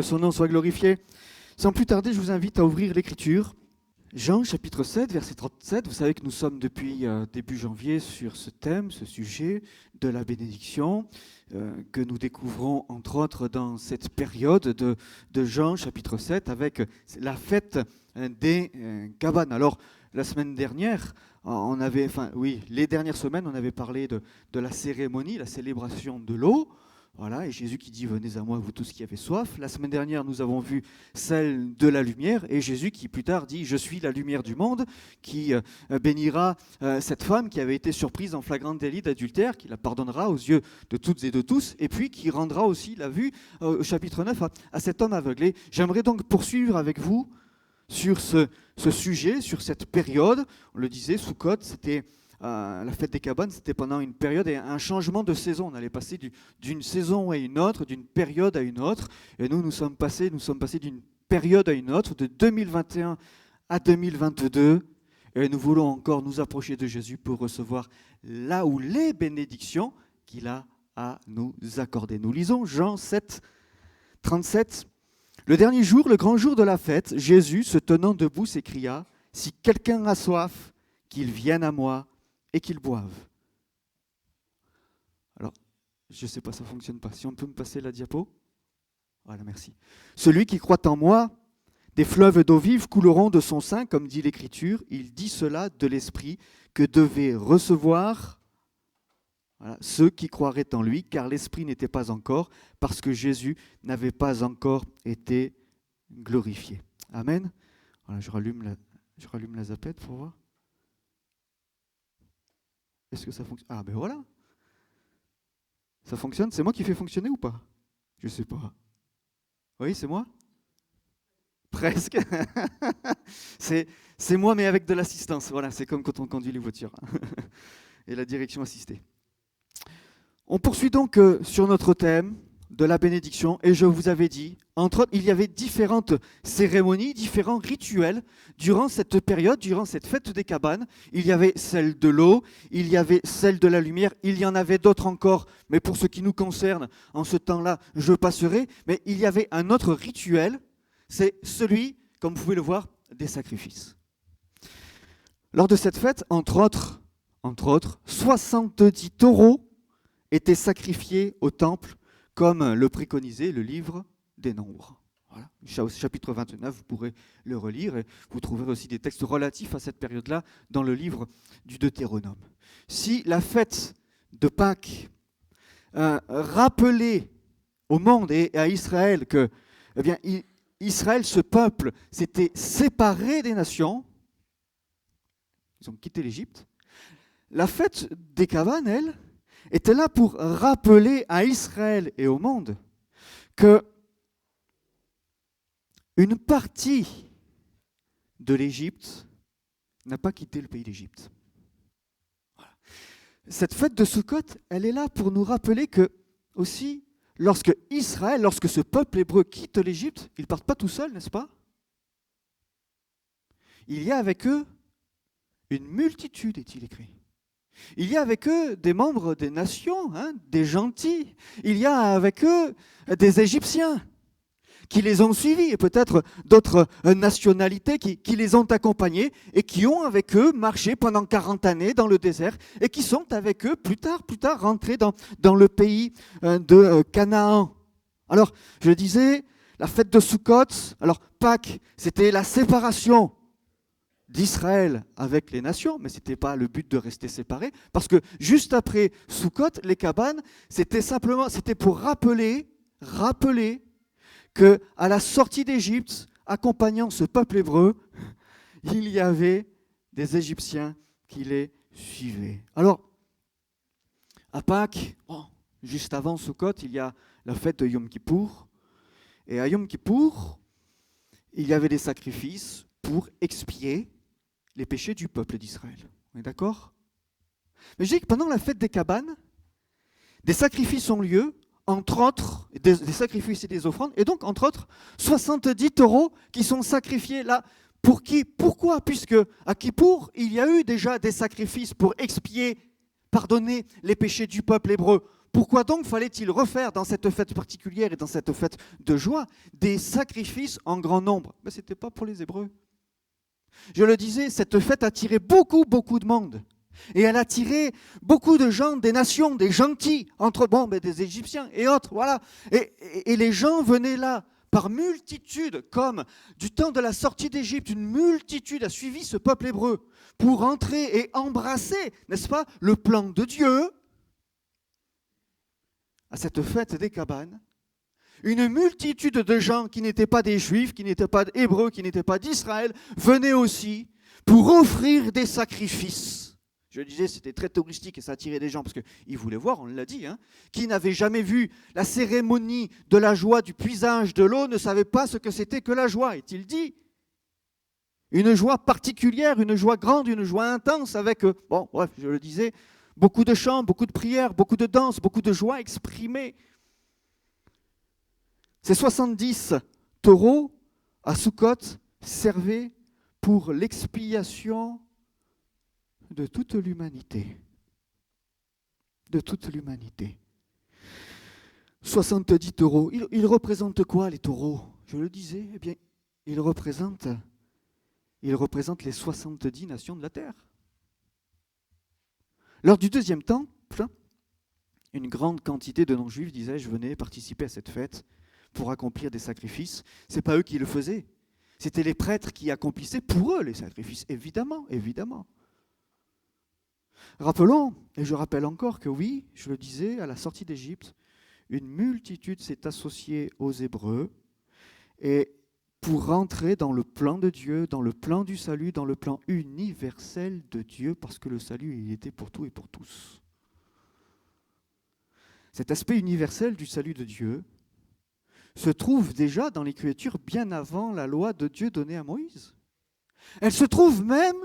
son nom soit glorifié. Sans plus tarder, je vous invite à ouvrir l'Écriture. Jean, chapitre 7, verset 37. Vous savez que nous sommes depuis début janvier sur ce thème, ce sujet de la bénédiction, que nous découvrons entre autres dans cette période de Jean, chapitre 7, avec la fête des cabanes. Alors, la semaine dernière, les dernières semaines, on avait parlé de la cérémonie, la célébration de l'eau. Voilà, et Jésus qui dit « Venez à moi, vous tous qui avez soif ». La semaine dernière, nous avons vu celle de la lumière, et Jésus qui plus tard dit « Je suis la lumière du monde », qui bénira cette femme qui avait été surprise en flagrant délit d'adultère, qui la pardonnera aux yeux de toutes et de tous, et puis qui rendra aussi la vue au chapitre 9 à cet homme aveuglé. J'aimerais donc poursuivre avec vous sur ce sujet, sur cette période. On le disait, Soukhot, c'était... la fête des cabanes, c'était pendant une période et un changement de saison. On allait passer d'une saison à une autre, d'une période à une autre. Et nous sommes passés d'une période à une autre, de 2021 à 2022. Et nous voulons encore nous approcher de Jésus pour recevoir là où les bénédictions qu'il a à nous accorder. Nous lisons Jean 7, 37. Le dernier jour, le grand jour de la fête, Jésus, se tenant debout, s'écria « Si quelqu'un a soif, qu'il vienne à moi et qu'ils boivent. » Alors, je ne sais pas, ça ne fonctionne pas. Si on peut me passer la diapo. Voilà, merci. « Celui qui croit en moi, des fleuves d'eau vive couleront de son sein, comme dit l'Écriture. Il dit cela de l'Esprit que devaient recevoir ceux qui croiraient en lui, car l'Esprit n'était pas encore, parce que Jésus n'avait pas encore été glorifié. » Amen. Voilà, je rallume la zapette pour voir. Est-ce que ça fonctionne? Ah ben voilà. Ça fonctionne? C'est moi qui fais fonctionner ou pas? Je ne sais pas. Oui, c'est moi? Presque. C'est moi, mais avec de l'assistance. Voilà, c'est comme quand on conduit les voitures. Et la direction assistée. On poursuit donc sur notre thème de la bénédiction. Et je vous avais dit, entre autres, il y avait différentes cérémonies, différents rituels durant cette période, durant cette fête des cabanes. Il y avait celle de l'eau, il y avait celle de la lumière, il y en avait d'autres encore, mais pour ce qui nous concerne, en ce temps-là, je passerai. Mais il y avait un autre rituel, c'est celui, comme vous pouvez le voir, des sacrifices. Lors de cette fête, entre autres, 70 taureaux étaient sacrifiés au temple, comme le préconisait le livre des Nombres. Voilà. Chapitre 29, vous pourrez le relire, et vous trouverez aussi des textes relatifs à cette période-là dans le livre du Deutéronome. Si la fête de Pâques rappelait au monde et à Israël que Israël, ce peuple, s'était séparé des nations, ils ont quitté l'Égypte, la fête des cabanes, elle, était là pour rappeler à Israël et au monde que une partie de l'Égypte n'a pas quitté le pays d'Égypte. Voilà. Cette fête de Soukhot, elle est là pour nous rappeler que aussi, lorsque ce peuple hébreu quitte l'Égypte, ils ne partent pas tout seuls, n'est-ce pas? Il y a avec eux une multitude, est-il écrit. Il y a avec eux des membres des nations, des gentils. Il y a avec eux des Égyptiens qui les ont suivis, et peut-être d'autres nationalités qui les ont accompagnés et qui ont avec eux marché pendant 40 années dans le désert et qui sont avec eux plus tard rentrés dans le pays de Canaan. Alors, je disais, la fête de Soukhot, alors Pâques, c'était la séparation d'Israël avec les nations, mais ce n'était pas le but de rester séparés, parce que juste après Soukhot, les cabanes, c'était pour rappeler qu'à la sortie d'Égypte, accompagnant ce peuple hébreu, il y avait des Égyptiens qui les suivaient. Alors, à Pâques, juste avant Soukhot, il y a la fête de Yom Kippour, et à Yom Kippour, il y avait des sacrifices pour expier les péchés du peuple d'Israël. On est d'accord? Mais je dis que pendant la fête des cabanes, des sacrifices ont lieu, entre autres, des sacrifices et des offrandes, et donc, entre autres, 70 taureaux qui sont sacrifiés là. Pour qui? Pourquoi? Puisque à Kippour, il y a eu déjà des sacrifices pour expier, pardonner les péchés du peuple hébreu Pourquoi donc fallait-il refaire dans cette fête particulière et dans cette fête de joie des sacrifices en grand nombre? Mais ce n'était pas pour les Hébreux. Je le disais, cette fête attirait beaucoup de monde. Et elle attirait beaucoup de gens, des nations, des gentils, des Égyptiens et autres, voilà. Et les gens venaient là par multitude, comme du temps de la sortie d'Égypte, une multitude a suivi ce peuple hébreu pour entrer et embrasser, n'est-ce pas, le plan de Dieu à cette fête des cabanes. Une multitude de gens qui n'étaient pas des Juifs, qui n'étaient pas d'Hébreux, qui n'étaient pas d'Israël, venaient aussi pour offrir des sacrifices. Je disais, c'était très touristique et ça attirait des gens parce qu'ils voulaient voir, on l'a dit, qui n'avaient jamais vu la cérémonie de la joie du puisage de l'eau ne savaient pas ce que c'était que la joie, est-il dit. Une joie particulière, une joie grande, une joie intense avec, je le disais, beaucoup de chants, beaucoup de prières, beaucoup de danses, beaucoup de joie exprimée. Ces 70 taureaux à Sukkot servaient pour l'expiation de toute l'humanité. De toute l'humanité. 70 taureaux. Ils représentent quoi, les taureaux? Je le disais, eh bien, ils représentent les 70 nations de la terre. Lors du deuxième temple, une grande quantité de non-juifs, disais-je, venaient participer à cette fête pour accomplir des sacrifices. Ce n'est pas eux qui le faisaient. C'était les prêtres qui accomplissaient pour eux les sacrifices, évidemment. Rappelons, et je rappelle encore que oui, je le disais, à la sortie d'Égypte, une multitude s'est associée aux Hébreux et pour rentrer dans le plan de Dieu, dans le plan du salut, dans le plan universel de Dieu, parce que le salut, il était pour tout et pour tous. Cet aspect universel du salut de Dieu se trouve déjà dans l'Écriture bien avant la loi de Dieu donnée à Moïse. Elle se trouve même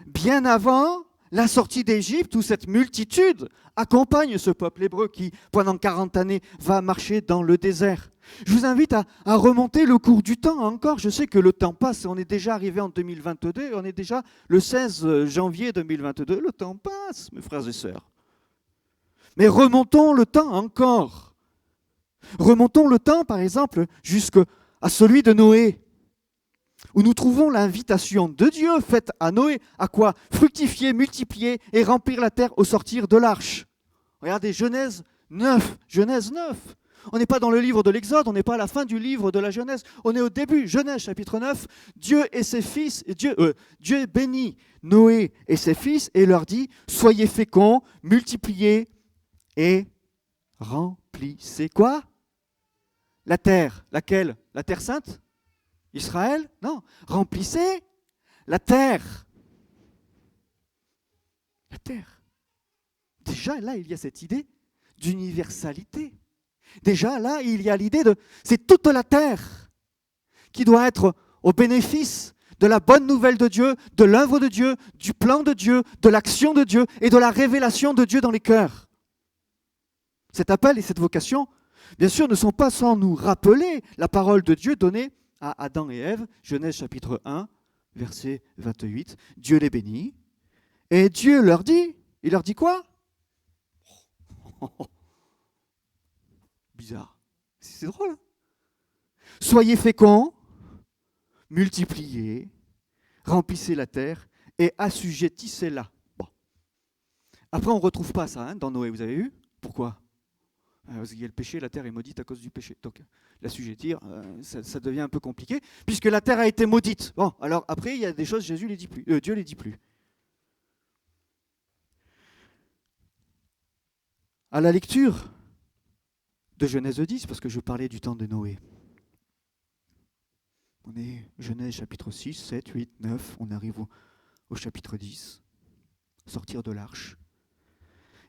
bien avant la sortie d'Égypte, où cette multitude accompagne ce peuple hébreu qui, pendant 40 années, va marcher dans le désert. Je vous invite à remonter le cours du temps encore. Je sais que le temps passe, on est déjà arrivé en 2022, on est déjà le 16 janvier 2022. Le temps passe, mes frères et sœurs. Mais remontons le temps encore. Remontons le temps, par exemple, jusqu'à celui de Noé, où nous trouvons l'invitation de Dieu faite à Noé, à quoi? Fructifier, multiplier et remplir la terre au sortir de l'arche. Regardez, Genèse 9. On n'est pas dans le livre de l'Exode, on n'est pas à la fin du livre de la Genèse, on est au début, Genèse chapitre 9. Dieu et ses fils, Dieu bénit Noé et ses fils et leur dit, soyez féconds, multipliez et remplissez quoi? La terre. Laquelle? La terre sainte? Israël? Non. Remplissez la terre. La terre. Déjà, là, il y a cette idée d'universalité. Déjà, là, il y a l'idée de... C'est toute la terre qui doit être au bénéfice de la bonne nouvelle de Dieu, de l'œuvre de Dieu, du plan de Dieu, de l'action de Dieu et de la révélation de Dieu dans les cœurs. Cet appel et cette vocation, bien sûr, ne sont pas sans nous rappeler la parole de Dieu donnée à Adam et Ève, Genèse chapitre 1, verset 28. Dieu les bénit. Et Dieu leur dit, il leur dit quoi? Bizarre. C'est drôle. Hein? Soyez féconds, multipliez, remplissez la terre et assujettissez-la. Bon. Après, on ne retrouve pas ça dans Noé, vous avez vu? Pourquoi? Parce qu'il y a le péché, la terre est maudite à cause du péché. Donc, l'assujettir, ça devient un peu compliqué, puisque la terre a été maudite. Bon, alors après, il y a des choses, Dieu les dit plus. À la lecture de Genèse 10, parce que je parlais du temps de Noé, on est Genèse chapitre 6, 7, 8, 9, on arrive au chapitre 10, sortir de l'arche.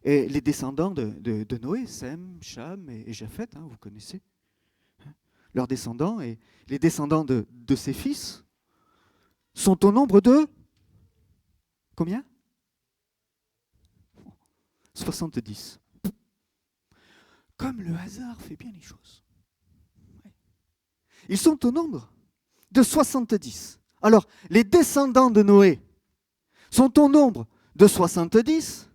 Et les descendants de Noé, Sem, Cham et Japheth, vous connaissez, leurs descendants et les descendants de ses fils sont au nombre de combien? 70. Comme le hasard fait bien les choses. Ils sont au nombre de 70. Alors, les descendants de Noé sont au nombre de 70.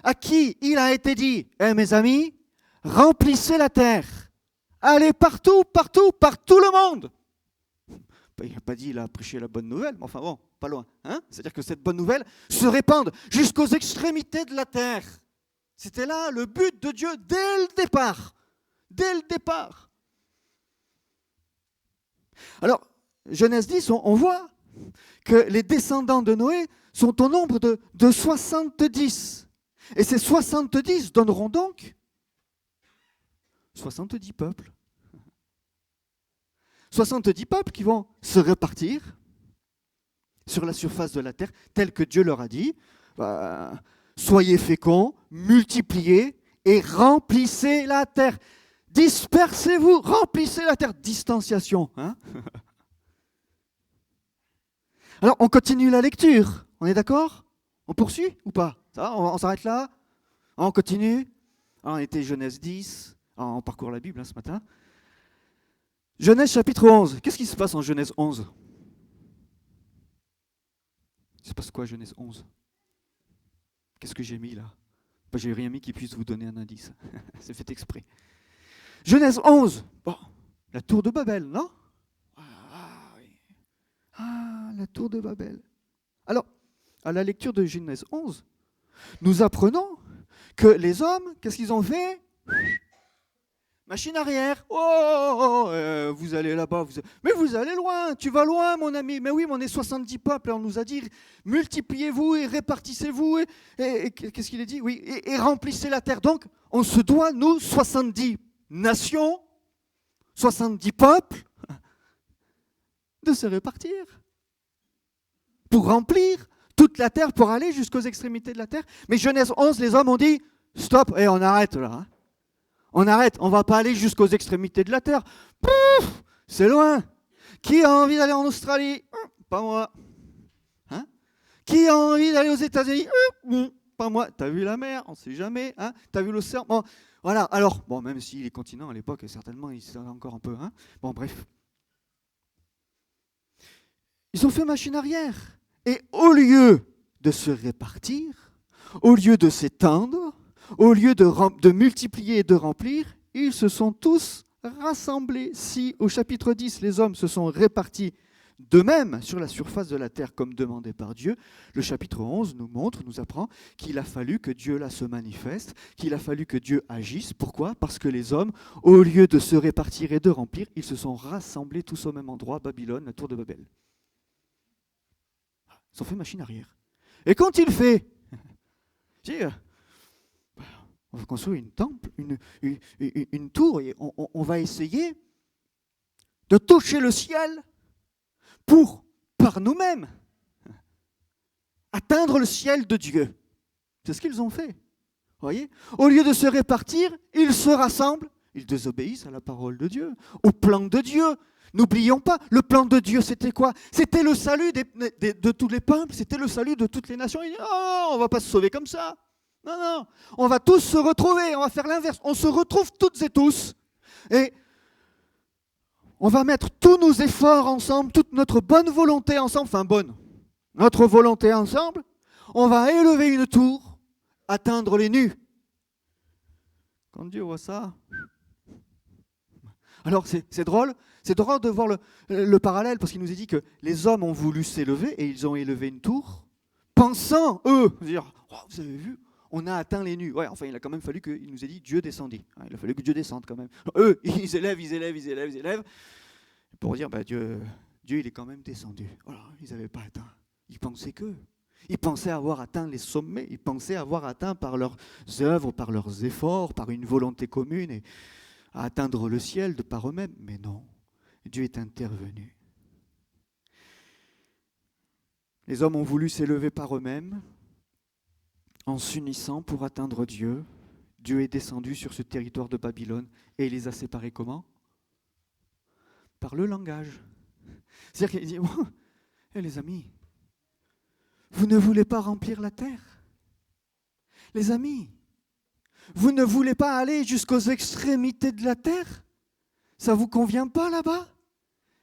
à qui il a été dit, mes amis, remplissez la terre. Allez partout, partout, par tout le monde. Il n'a pas dit, il a prêché la bonne nouvelle, mais enfin bon, pas loin. Hein, c'est-à-dire que cette bonne nouvelle se répande jusqu'aux extrémités de la terre. C'était là le but de Dieu dès le départ. Dès le départ. Alors, Genèse 10, on voit que les descendants de Noé sont au nombre de 70. Et ces 70 donneront donc 70 peuples. 70 peuples qui vont se répartir sur la surface de la terre, tel que Dieu leur a dit. Soyez féconds, multipliez et remplissez la terre. Dispersez-vous, remplissez la terre. Distanciation. Hein. Alors, on continue la lecture. On est d'accord? On poursuit ou pas? Ça va, on s'arrête là? On continue? Alors, on était Genèse 10. Alors, on parcourt la Bible ce matin. Genèse chapitre 11. Qu'est-ce qui se passe en Genèse 11? Il se passe quoi, Genèse 11? Qu'est-ce que j'ai mis là? J'ai rien mis qui puisse vous donner un indice. C'est fait exprès. Genèse 11. Bon, la tour de Babel, non? La tour de Babel. Alors, à la lecture de Genèse 11, nous apprenons que les hommes, qu'est-ce qu'ils ont fait? Machine arrière. Vous allez là-bas. Mais vous allez loin. Tu vas loin, mon ami. Mais oui, mais on est 70 peuples. On nous a dit, multipliez-vous et répartissez-vous. Et qu'est-ce qu'il a dit? Oui, et remplissez la terre. Donc, on se doit, nous, 70 nations, 70 peuples, de se répartir. Pour remplir toute la terre, pour aller jusqu'aux extrémités de la terre. Mais Genèse 11, les hommes ont dit, stop, et on arrête là. Hein. On arrête, on ne va pas aller jusqu'aux extrémités de la terre. Pouf, c'est loin. Qui a envie d'aller en Australie? Pas moi. Hein? Qui a envie d'aller aux États-Unis? Pas moi. T'as vu la mer? On ne sait jamais. Hein? T'as vu l'océan? Bon, voilà. Alors, bon, même si les continents à l'époque, certainement, ils sont encore un peu. Hein? Bon, bref. Ils ont fait machine arrière. Et au lieu de se répartir, au lieu de s'étendre, au lieu de multiplier et de remplir, ils se sont tous rassemblés. Si au chapitre 10, les hommes se sont répartis d'eux-mêmes sur la surface de la terre comme demandé par Dieu, le chapitre 11 nous apprend qu'il a fallu que Dieu là se manifeste, qu'il a fallu que Dieu agisse. Pourquoi? Parce que les hommes, au lieu de se répartir et de remplir, ils se sont rassemblés tous au même endroit, Babylone, la tour de Babel. Ils ont fait machine arrière. Et quand il fait, on va construire une tour et on va essayer de toucher le ciel pour, par nous-mêmes, atteindre le ciel de Dieu. C'est ce qu'ils ont fait. Voyez ? Au lieu de se répartir, ils se rassemblent, ils désobéissent à la parole de Dieu, au plan de Dieu. N'oublions pas, le plan de Dieu, c'était quoi? C'était le salut de tous les peuples, c'était le salut de toutes les nations. Il dit, oh, on ne va pas se sauver comme ça. Non, non, on va tous se retrouver, on va faire l'inverse. On se retrouve toutes et tous. Et on va mettre tous nos efforts ensemble, toute notre bonne volonté ensemble, notre volonté ensemble. On va élever une tour, atteindre les nues. Quand Dieu voit ça... Alors c'est drôle de voir le parallèle, parce qu'il nous est dit que les hommes ont voulu s'élever et ils ont élevé une tour, pensant, eux, dire, oh, vous avez vu, on a atteint les nues. Ouais, enfin, il a quand même fallu qu'il nous ait dit Dieu descendit. Il a fallu que Dieu descende quand même. Eux, ils élèvent, pour dire, Dieu, il est quand même descendu. Voilà, ils n'avaient pas atteint. Ils pensaient qu'eux. Ils pensaient avoir atteint les sommets. Ils pensaient avoir atteint par leurs œuvres, par leurs efforts, par une volonté commune, et à atteindre le ciel de par eux-mêmes. Mais non, Dieu est intervenu. Les hommes ont voulu s'élever par eux-mêmes, en s'unissant pour atteindre Dieu. Dieu est descendu sur ce territoire de Babylone et il les a séparés comment? Par le langage. C'est-à-dire qu'il dit, oh, les amis, vous ne voulez pas remplir la terre? Les amis, vous ne voulez pas aller jusqu'aux extrémités de la terre? Ça ne vous convient pas là-bas?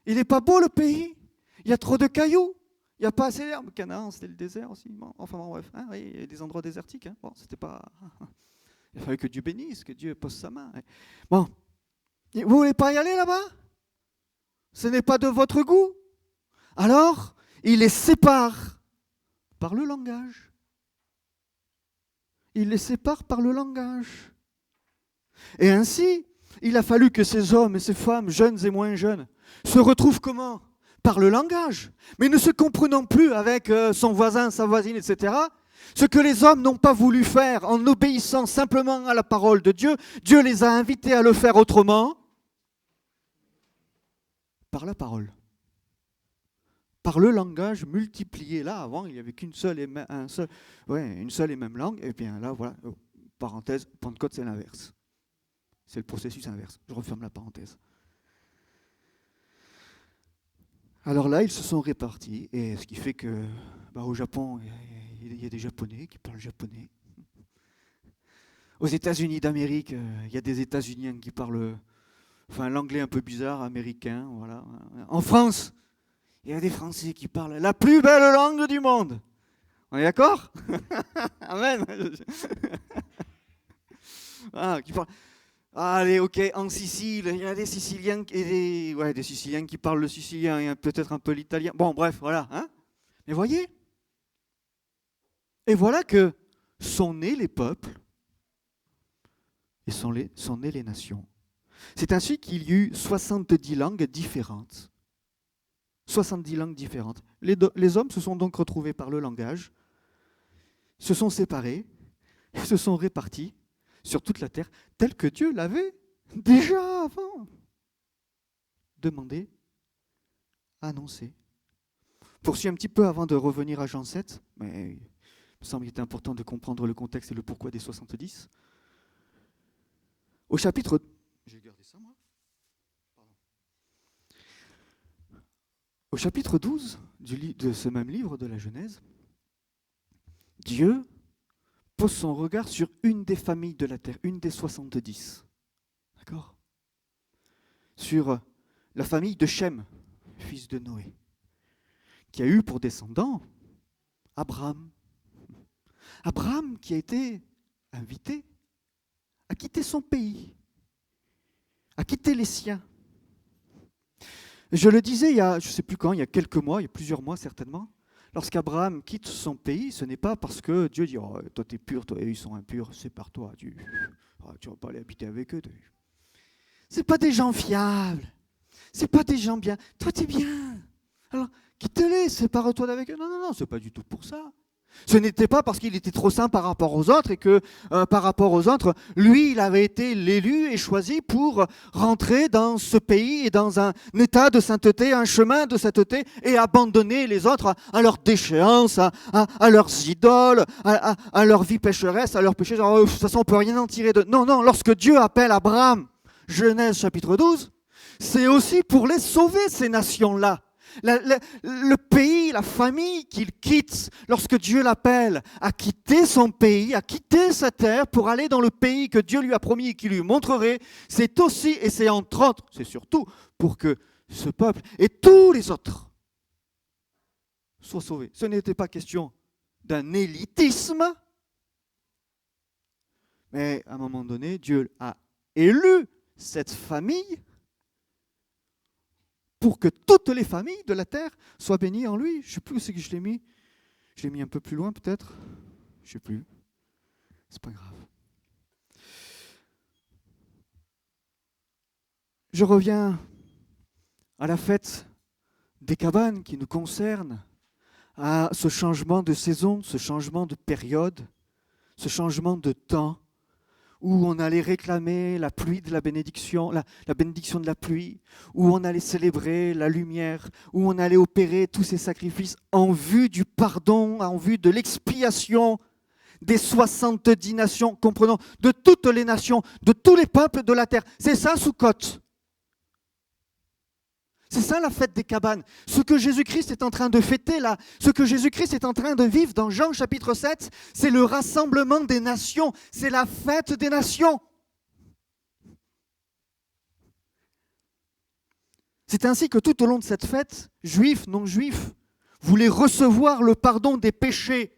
Il n'est pas beau le pays? Il y a trop de cailloux? Il n'y a pas assez d'herbe. Canaan, c'était le désert aussi. Bon, enfin bon, bref, hein, oui, il y a des endroits désertiques. Hein. Bon, c'était pas... Il fallait que Dieu bénisse, que Dieu pose sa main. Hein. Bon, vous voulez pas y aller là-bas? Ce n'est pas de votre goût. Alors, il les sépare par le langage. Il les sépare par le langage. Et ainsi, il a fallu que ces hommes et ces femmes, jeunes et moins jeunes, se retrouvent comment? Par le langage. Mais ne se comprenant plus avec son voisin, sa voisine, etc., ce que les hommes n'ont pas voulu faire en obéissant simplement à la parole de Dieu, Dieu les a invités à le faire autrement, par la parole. Par le langage multiplié. Là, avant, il n'y avait une seule et même langue. Et bien là, voilà, parenthèse, Pentecôte, c'est l'inverse. C'est le processus inverse. Je referme la parenthèse. Alors là, ils se sont répartis. Et ce qui fait que, au Japon, il y a des Japonais qui parlent japonais. Aux États-Unis d'Amérique, il y a des États-Uniens qui parlent l'anglais un peu bizarre, américain. Voilà. En France, il y a des Français qui parlent la plus belle langue du monde. On est d'accord? Amen. Qui parlent. Allez, ok, en Sicile, il y a des Siciliens et des Siciliens qui parlent le sicilien et peut-être un peu l'italien. Bon, bref, voilà. Hein. Mais voyez? Et voilà que sont nés les peuples et sont nées les nations. C'est ainsi qu'il y eut 70 langues différentes. 70 langues différentes. Les hommes se sont donc retrouvés par le langage, se sont séparés, se sont répartis sur toute la terre, tel que Dieu l'avait déjà avant demandé, annoncé. Poursuis un petit peu avant de revenir à Jean 7, mais il me semble qu'il était important de comprendre le contexte et le pourquoi des 70. Au chapitre... J'ai gardé ça, moi. Pardon. Au chapitre 12 de ce même livre de la Genèse, Dieu pose son regard sur une des familles de la terre, une des 70. D'accord? Sur la famille de Shem, fils de Noé, qui a eu pour descendant Abraham. Abraham qui a été invité à quitter son pays, à quitter les siens. Je le disais il y a, je ne sais plus quand, il y a quelques mois, il y a plusieurs mois certainement, lorsqu'Abraham quitte son pays, ce n'est pas parce que Dieu dit oh, « toi t'es pur, toi, ils sont impurs, c'est par toi, tu ne vas pas aller habiter avec eux. » Ce n'est pas des gens fiables, ce n'est pas des gens bien. Toi t'es bien, alors quitte-les, sépare-toi d'avec eux. Non, non, non, ce n'est pas du tout pour ça. Ce n'était pas parce qu'il était trop saint par rapport aux autres et que par rapport aux autres, lui, il avait été l'élu et choisi pour rentrer dans ce pays et dans un état de sainteté, un chemin de sainteté et abandonner les autres à leur déchéance, à leurs idoles, à leur vie pécheresse, à leurs péchés. Alors, de toute façon, on ne peut rien en tirer de... Non, non, lorsque Dieu appelle Abraham, Genèse chapitre 12, c'est aussi pour les sauver, ces nations-là. Le pays, la famille qu'il quitte, lorsque Dieu l'appelle à quitter son pays, à quitter sa terre pour aller dans le pays que Dieu lui a promis et qu'il lui montrerait, c'est aussi, et c'est entre autres, c'est surtout pour que ce peuple et tous les autres soient sauvés. Ce n'était pas question d'un élitisme, mais à un moment donné, Dieu a élu cette famille pour que toutes les familles de la terre soient bénies en lui. Je ne sais plus où c'est que je l'ai mis. Je l'ai mis un peu plus loin peut-être. Je ne sais plus. C'est pas grave. Je reviens à la fête des cabanes qui nous concerne, à ce changement de saison, ce changement de période, ce changement de temps, où on allait réclamer la pluie de la bénédiction, la bénédiction de la pluie, où on allait célébrer la lumière, où on allait opérer tous ces sacrifices en vue du pardon, en vue de l'expiation des 70 nations, comprenons, de toutes les nations, de tous les peuples de la terre. C'est ça, Soukhot. C'est ça la fête des cabanes. Ce que Jésus-Christ est en train de fêter là, ce que Jésus-Christ est en train de vivre dans Jean chapitre 7, c'est le rassemblement des nations, c'est la fête des nations. C'est ainsi que tout au long de cette fête, juifs, non-juifs, voulait recevoir le pardon des péchés.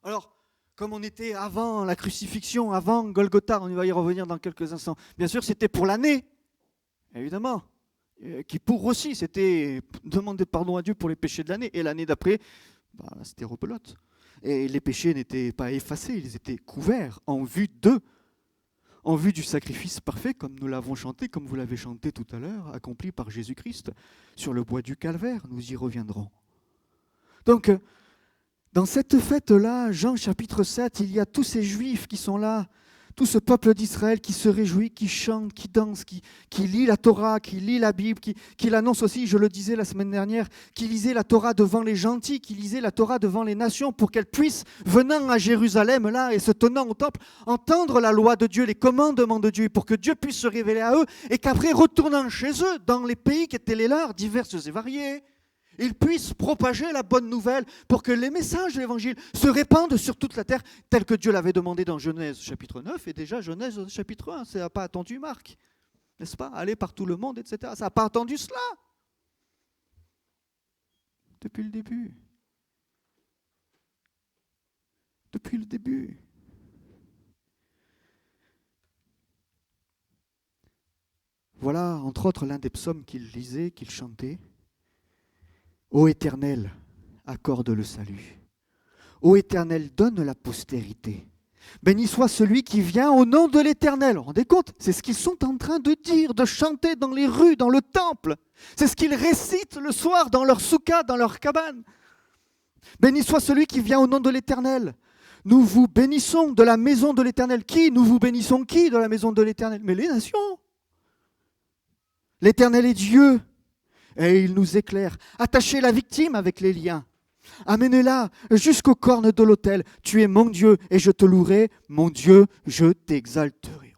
Alors, comme on était avant la crucifixion, avant Golgotha, on va y revenir dans quelques instants, bien sûr, c'était pour l'année, évidemment. Kippour aussi, c'était demander pardon à Dieu pour les péchés de l'année. Et l'année d'après, c'était rebelote. Et les péchés n'étaient pas effacés, ils étaient couverts en vue d'eux, en vue du sacrifice parfait, comme nous l'avons chanté, comme vous l'avez chanté tout à l'heure, accompli par Jésus-Christ sur le bois du Calvaire. Nous y reviendrons. Donc, dans cette fête-là, Jean chapitre 7, il y a tous ces Juifs qui sont là, tout ce peuple d'Israël qui se réjouit, qui chante, qui danse, qui lit la Torah, qui lit la Bible, qui l'annonce aussi, je le disais la semaine dernière, qui lisait la Torah devant les gentils, qui lisait la Torah devant les nations pour qu'elles puissent, venant à Jérusalem là et se tenant au temple, entendre la loi de Dieu, les commandements de Dieu, pour que Dieu puisse se révéler à eux et qu'après, retournant chez eux, dans les pays qui étaient les leurs, diverses et variés, ils puissent propager la bonne nouvelle pour que les messages de l'Évangile se répandent sur toute la terre, tel que Dieu l'avait demandé dans Genèse chapitre 9 et déjà Genèse chapitre 1. Ça n'a pas attendu Marc, n'est-ce pas? Aller par tout le monde, etc. Ça n'a pas attendu cela. Depuis le début. Depuis le début. Voilà, entre autres, l'un des psaumes qu'il lisait, qu'il chantait. Ô Éternel, accorde le salut. Ô Éternel, donne la postérité. Béni soit celui qui vient au nom de l'Éternel. Vous vous rendez compte? C'est ce qu'ils sont en train de dire, de chanter dans les rues, dans le temple. C'est ce qu'ils récitent le soir dans leur soukha, dans leur cabane. Béni soit celui qui vient au nom de l'Éternel. Nous vous bénissons de la maison de l'Éternel. Qui? Nous vous bénissons qui de la maison de l'Éternel? Mais les nations. L'Éternel est Dieu. Et il nous éclaire. Attachez la victime avec les liens. Amenez-la jusqu'aux cornes de l'autel. Tu es mon Dieu et je te louerai. Mon Dieu, je t'exalterai.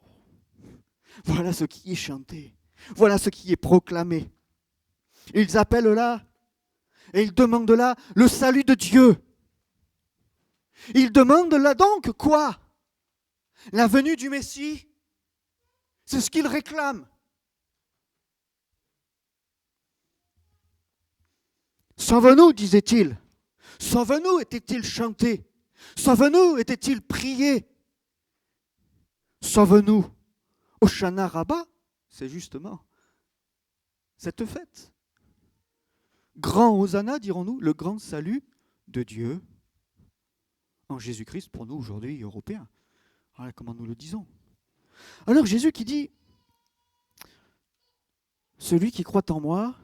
Voilà ce qui est chanté. Voilà ce qui est proclamé. Ils appellent là et ils demandent là le salut de Dieu. Ils demandent là donc quoi? La venue du Messie. C'est ce qu'ils réclament. Sauve-nous, disait-il. Sauve-nous, était-il chanté. Sauve-nous, était-il prié. Sauve-nous. Hoshana Rabbah, c'est justement cette fête. Grand Hosanna, dirons-nous, le grand salut de Dieu en Jésus-Christ pour nous aujourd'hui, Européens. Voilà comment nous le disons. Alors Jésus qui dit, celui qui croit en moi,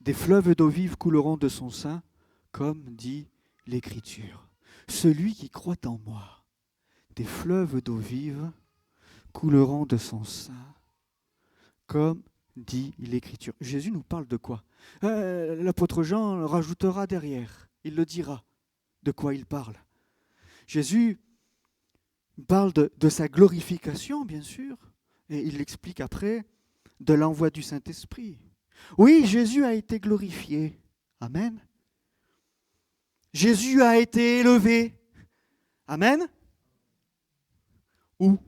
des fleuves d'eau vive couleront de son sein, comme dit l'Écriture. Celui qui croit en moi, des fleuves d'eau vive couleront de son sein, comme dit l'Écriture. Jésus nous parle de quoi? L'apôtre Jean rajoutera derrière, il le dira, de quoi il parle. Jésus parle de sa glorification, bien sûr, et il l'explique après, de l'envoi du Saint-Esprit. Oui, Jésus a été glorifié. Amen. Jésus a été élevé. Amen. Où?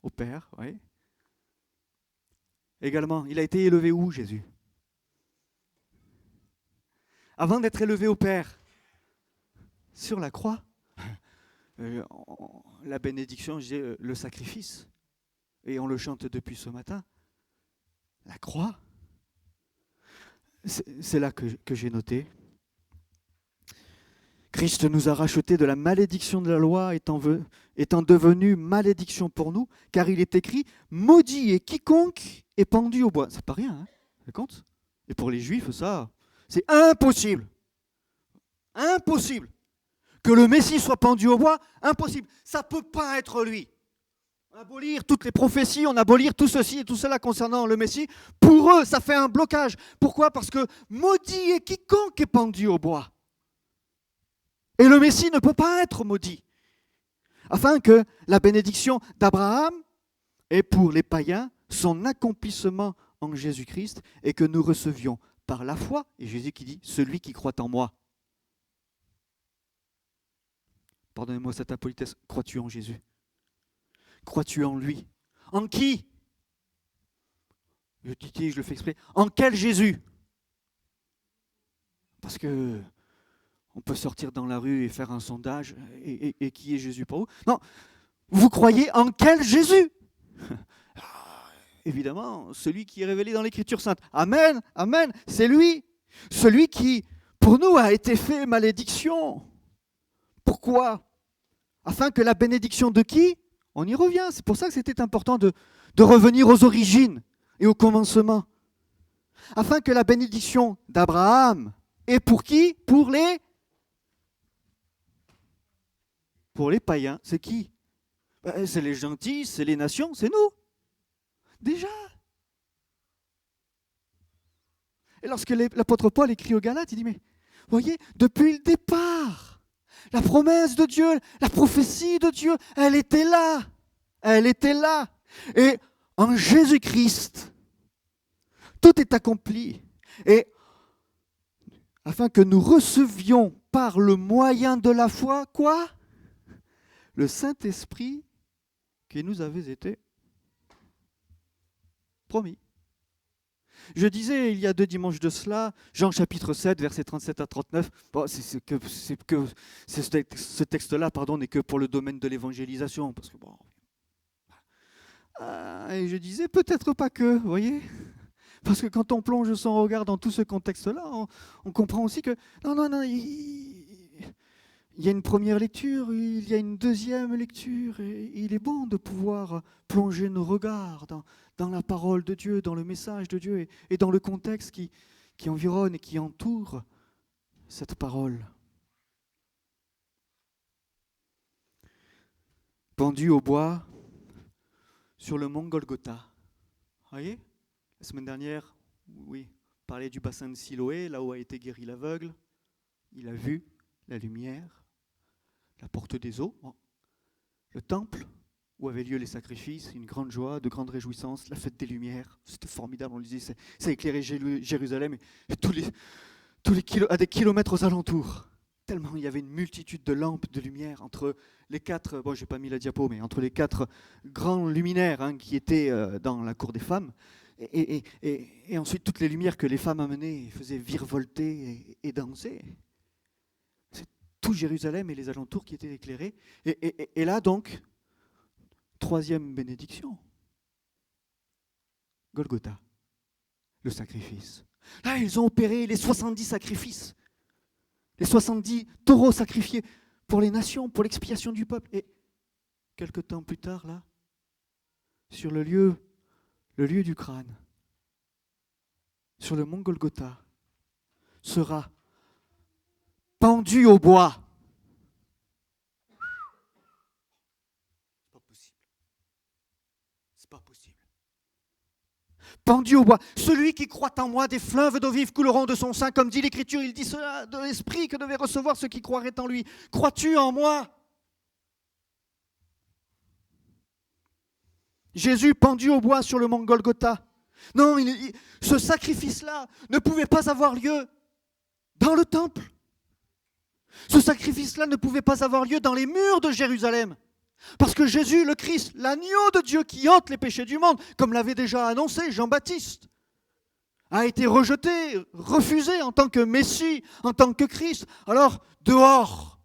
Au Père, oui. Également, il a été élevé où, Jésus? Avant d'être élevé au Père, sur la croix, la bénédiction, je dis, le sacrifice, et on le chante depuis ce matin, la croix, c'est là que j'ai noté. Christ nous a rachetés de la malédiction de la loi, étant devenu malédiction pour nous, car il est écrit « Maudit est quiconque est pendu au bois ». C'est pas rien, hein, vous compte? Et pour les Juifs, ça, c'est impossible. Impossible. Que le Messie soit pendu au bois, impossible. Ça ne peut pas être lui. On a beau lire toutes les prophéties, on a beau lire tout ceci et tout cela concernant le Messie, pour eux, ça fait un blocage. Pourquoi? Parce que maudit est quiconque est pendu au bois. Et le Messie ne peut pas être maudit. Afin que la bénédiction d'Abraham ait pour les païens son accomplissement en Jésus-Christ et que nous recevions par la foi, et Jésus qui dit, celui qui croit en moi. Pardonnez-moi cette impolitesse, crois-tu en Jésus? Crois-tu en lui? En qui? Je le fais exprès. En quel Jésus? parce que on peut sortir dans la rue et faire un sondage, et qui est Jésus pour vous? Non, vous croyez en quel Jésus? Évidemment, celui qui est révélé dans l'Écriture sainte. Amen, amen, c'est lui. Celui qui, pour nous, a été fait malédiction. Pourquoi? Afin que la bénédiction de qui? On y revient. C'est pour ça que c'était important de revenir aux origines et au commencement. Afin que la bénédiction d'Abraham, et pour qui? Pour les païens. C'est qui? C'est les gentils, c'est les nations, c'est nous. Déjà. Et lorsque l'apôtre Paul écrit aux Galates, il dit, mais voyez, depuis le départ, la promesse de Dieu, la prophétie de Dieu, elle était là. Elle était là. Et en Jésus-Christ, tout est accompli. Et afin que nous recevions par le moyen de la foi, quoi? Le Saint-Esprit qui nous avait été promis. Je disais il y a 2 dimanches de cela, Jean chapitre 7, versets 37 à 39, bon, ce texte-là n'est que pour le domaine de l'évangélisation, parce que bon. Et je disais peut-être pas que, vous voyez, parce que quand on plonge son regard dans tout ce contexte-là, on comprend aussi que non, il y a une première lecture, il y a une deuxième lecture, et il est bon de pouvoir plonger nos regards dans la parole de Dieu, dans le message de Dieu, et dans le contexte qui environne et qui entoure cette parole. Pendu au bois sur le mont Golgotha. Vous voyez? La semaine dernière, oui, on parlait du bassin de Siloé, là où a été guéri l'aveugle. Il a vu la lumière. La porte des eaux, le temple où avaient lieu les sacrifices, une grande joie, de grandes réjouissances, la fête des Lumières, c'était formidable, on le disait, ça a éclairé Jérusalem et à des kilomètres aux alentours. Tellement il y avait une multitude de lampes de lumière entre les 4, bon j'ai pas mis la diapo, mais entre les 4 grands luminaires qui étaient dans la cour des femmes, et ensuite toutes les lumières que les femmes amenaient faisaient virevolter et danser. Tout Jérusalem et les alentours qui étaient éclairés. Et là, donc, 3e bénédiction. Golgotha, le sacrifice. Là, ils ont opéré les 70 sacrifices. Les 70 taureaux sacrifiés pour les nations, pour l'expiation du peuple. Et quelque temps plus tard, là, sur le lieu du crâne, sur le mont Golgotha, sera pendu au bois. C'est pas possible. Pendu au bois. Celui qui croit en moi, des fleuves d'eau vive couleront de son sein, comme dit l'Écriture. Il dit cela de l'Esprit que devait recevoir ceux qui croiraient en lui. Crois-tu en moi? Jésus pendu au bois sur le mont Golgotha. Non, ce sacrifice-là ne pouvait pas avoir lieu dans le temple. Ce sacrifice-là ne pouvait pas avoir lieu dans les murs de Jérusalem. Parce que Jésus, le Christ, l'agneau de Dieu qui ôte les péchés du monde, comme l'avait déjà annoncé Jean-Baptiste, a été rejeté, refusé en tant que Messie, en tant que Christ. Alors, dehors,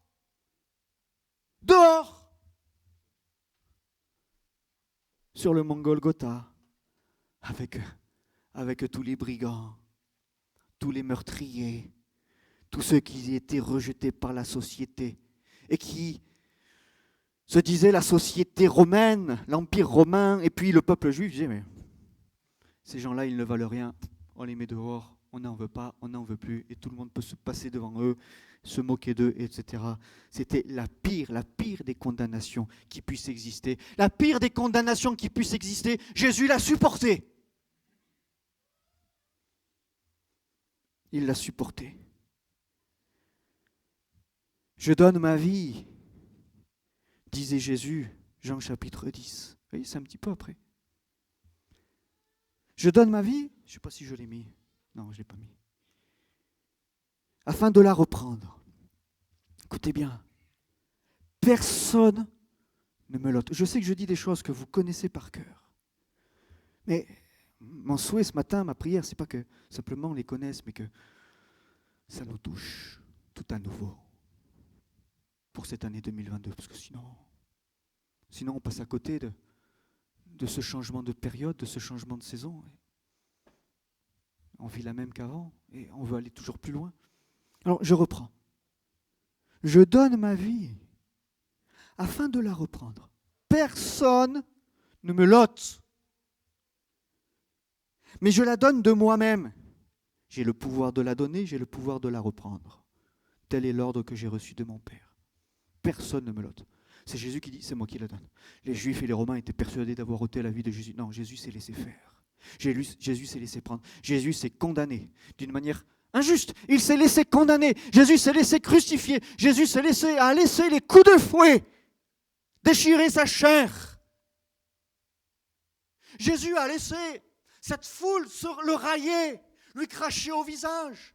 sur le mont Golgotha, avec tous les brigands, tous les meurtriers, tous ceux qui étaient rejetés par la société et qui se disaient la société romaine, l'empire romain, et puis le peuple juif disait, mais ces gens-là, ils ne valent rien, on les met dehors, on n'en veut pas, on n'en veut plus, et tout le monde peut se passer devant eux, se moquer d'eux, etc. C'était la pire des condamnations qui puisse exister. La pire des condamnations qui puisse exister, Jésus l'a supportée. Il l'a supportée. Je donne ma vie, disait Jésus, Jean chapitre 10. Vous voyez, c'est un petit peu après. Je donne ma vie, je ne sais pas si je l'ai mis. Non, je ne l'ai pas mis. Afin de la reprendre. Écoutez bien. Personne ne me l'ôte. Je sais que je dis des choses que vous connaissez par cœur. Mais mon souhait ce matin, ma prière, ce n'est pas que simplement on les connaisse, mais que ça nous touche tout à nouveau pour cette année 2022, parce que sinon on passe à côté de ce changement de période, de ce changement de saison. On vit la même qu'avant et on veut aller toujours plus loin. Alors je reprends. Je donne ma vie afin de la reprendre. Personne ne me l'ôte, mais je la donne de moi-même. J'ai le pouvoir de la donner, j'ai le pouvoir de la reprendre. Tel est l'ordre que j'ai reçu de mon Père. Personne ne me l'ôte. C'est Jésus qui dit, c'est moi qui la donne. Les Juifs et les Romains étaient persuadés d'avoir ôté la vie de Jésus. Non, Jésus s'est laissé faire. Jésus s'est laissé prendre. Jésus s'est condamné d'une manière injuste. Il s'est laissé condamner. Jésus s'est laissé crucifier. Jésus a laissé les coups de fouet déchirer sa chair. Jésus a laissé cette foule le railler, lui cracher au visage.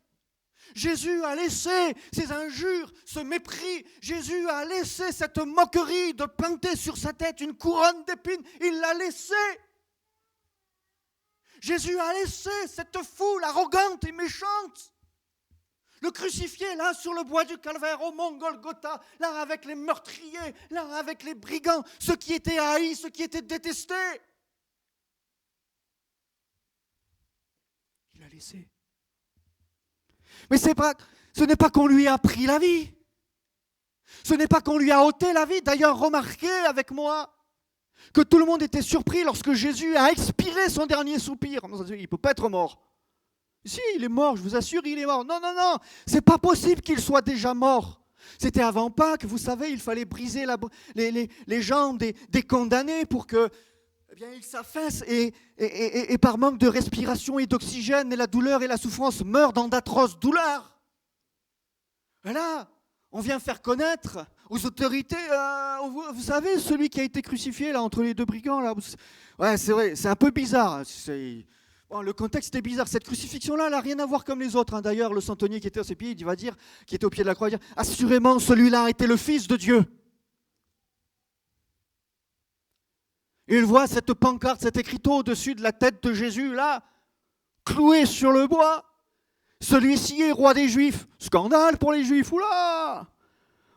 Jésus a laissé ces injures, ce mépris. Jésus a laissé cette moquerie de planter sur sa tête une couronne d'épines. Il l'a laissé. Jésus a laissé cette foule arrogante et méchante le crucifier là sur le bois du Calvaire au mont Golgotha, là avec les meurtriers, là avec les brigands, ceux qui étaient haïs, ceux qui étaient détestés. Il a laissé. Mais ce n'est pas qu'on lui a pris la vie. Ce n'est pas qu'on lui a ôté la vie. D'ailleurs, remarquez avec moi que tout le monde était surpris lorsque Jésus a expiré son dernier soupir. Il ne peut pas être mort. Si, il est mort, je vous assure, il est mort. Non, c'est pas possible qu'il soit déjà mort. C'était avant Pâques, vous savez, il fallait briser les jambes des condamnés pour que, ils s'affaissent et par manque de respiration et d'oxygène, et la douleur et la souffrance meurent dans d'atroces douleurs. Et là, on vient faire connaître aux autorités, vous savez, celui qui a été crucifié là entre les deux brigands, là. Ouais, c'est vrai, c'est un peu bizarre. Le contexte est bizarre. Cette crucifixion-là, elle n'a rien à voir comme les autres. D'ailleurs, le centenier qui était à ses pieds, qui était au pied de la croix, il va dire, assurément, celui-là était le Fils de Dieu. Et il voit cette pancarte, cet écriteau au-dessus de la tête de Jésus, là, cloué sur le bois. Celui-ci est roi des Juifs. Scandale pour les Juifs. Oula!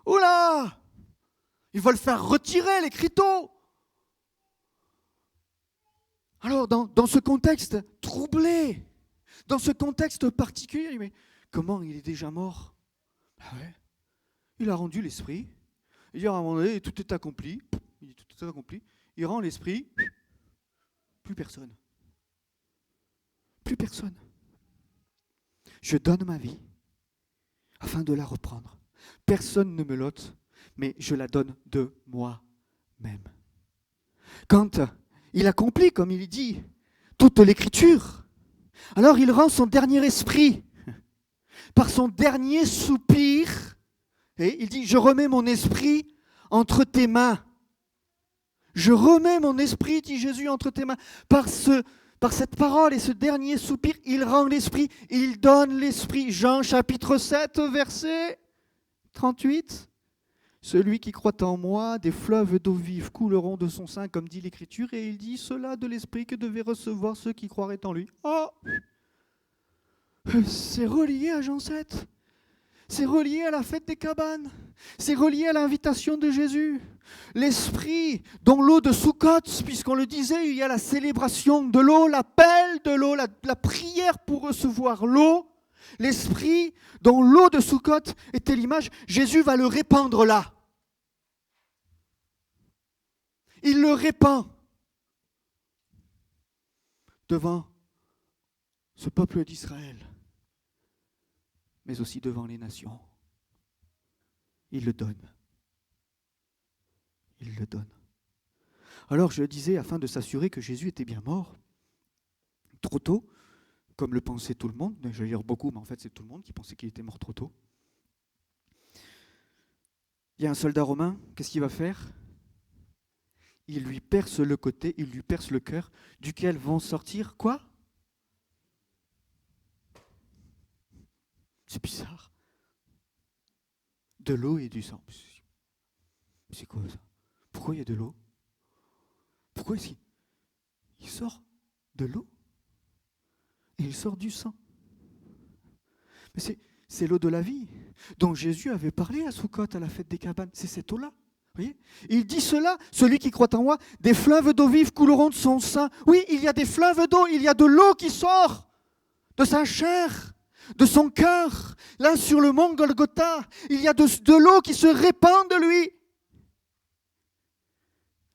Oula! Ils veulent faire retirer l'écriteau. Alors, dans ce contexte troublé, dans ce contexte particulier, mais comment il est déjà mort? Ouais. Il a rendu l'esprit. Il dit à un moment donné, tout est accompli. Il dit, tout est accompli. Il rend l'esprit. Plus personne. Plus personne. Je donne ma vie afin de la reprendre. Personne ne me l'ôte, mais je la donne de moi-même. Quand il accomplit, comme il dit, toute l'écriture, alors il rend son dernier esprit par son dernier soupir. Et il dit, je remets mon esprit entre tes mains. Je remets mon esprit, dit Jésus, entre tes mains. Par cette parole et ce dernier soupir, il rend l'esprit, il donne l'esprit. Jean chapitre 7, verset 38. Celui qui croit en moi, des fleuves d'eau vive couleront de son sein, comme dit l'Écriture, et il dit cela de l'esprit que devaient recevoir ceux qui croiraient en lui. Oh, c'est relié à Jean 7. C'est relié à la fête des cabanes. C'est relié à l'invitation de Jésus. L'esprit, dont l'eau de Soukhot, puisqu'on le disait, il y a la célébration de l'eau, l'appel de l'eau, la prière pour recevoir l'eau. L'esprit, dont l'eau de Soukhot était l'image, Jésus va le répandre là. Il le répand devant ce peuple d'Israël, mais aussi devant les nations. Il le donne. Il le donne. Alors je disais, afin de s'assurer que Jésus était bien mort, trop tôt, comme le pensait tout le monde, je vais dire beaucoup, mais en fait c'est tout le monde qui pensait qu'il était mort trop tôt. Il y a un soldat romain, qu'est-ce qu'il va faire ? Il lui perce le côté, il lui perce le cœur, duquel vont sortir quoi ? C'est bizarre. De l'eau et du sang. C'est quoi ça ? Pourquoi il y a de l'eau ? Pourquoi est-ce qu'il sort de l'eau et il sort du sang ? Mais c'est l'eau de la vie dont Jésus avait parlé à Soukhot, à la fête des cabanes. C'est cette eau-là. Voyez, il dit cela, celui qui croit en moi, des fleuves d'eau vive couleront de son sein. Oui, il y a des fleuves d'eau, il y a de l'eau qui sort de sa chair, de son cœur. Là, sur le mont Golgotha, il y a de l'eau qui se répand de lui.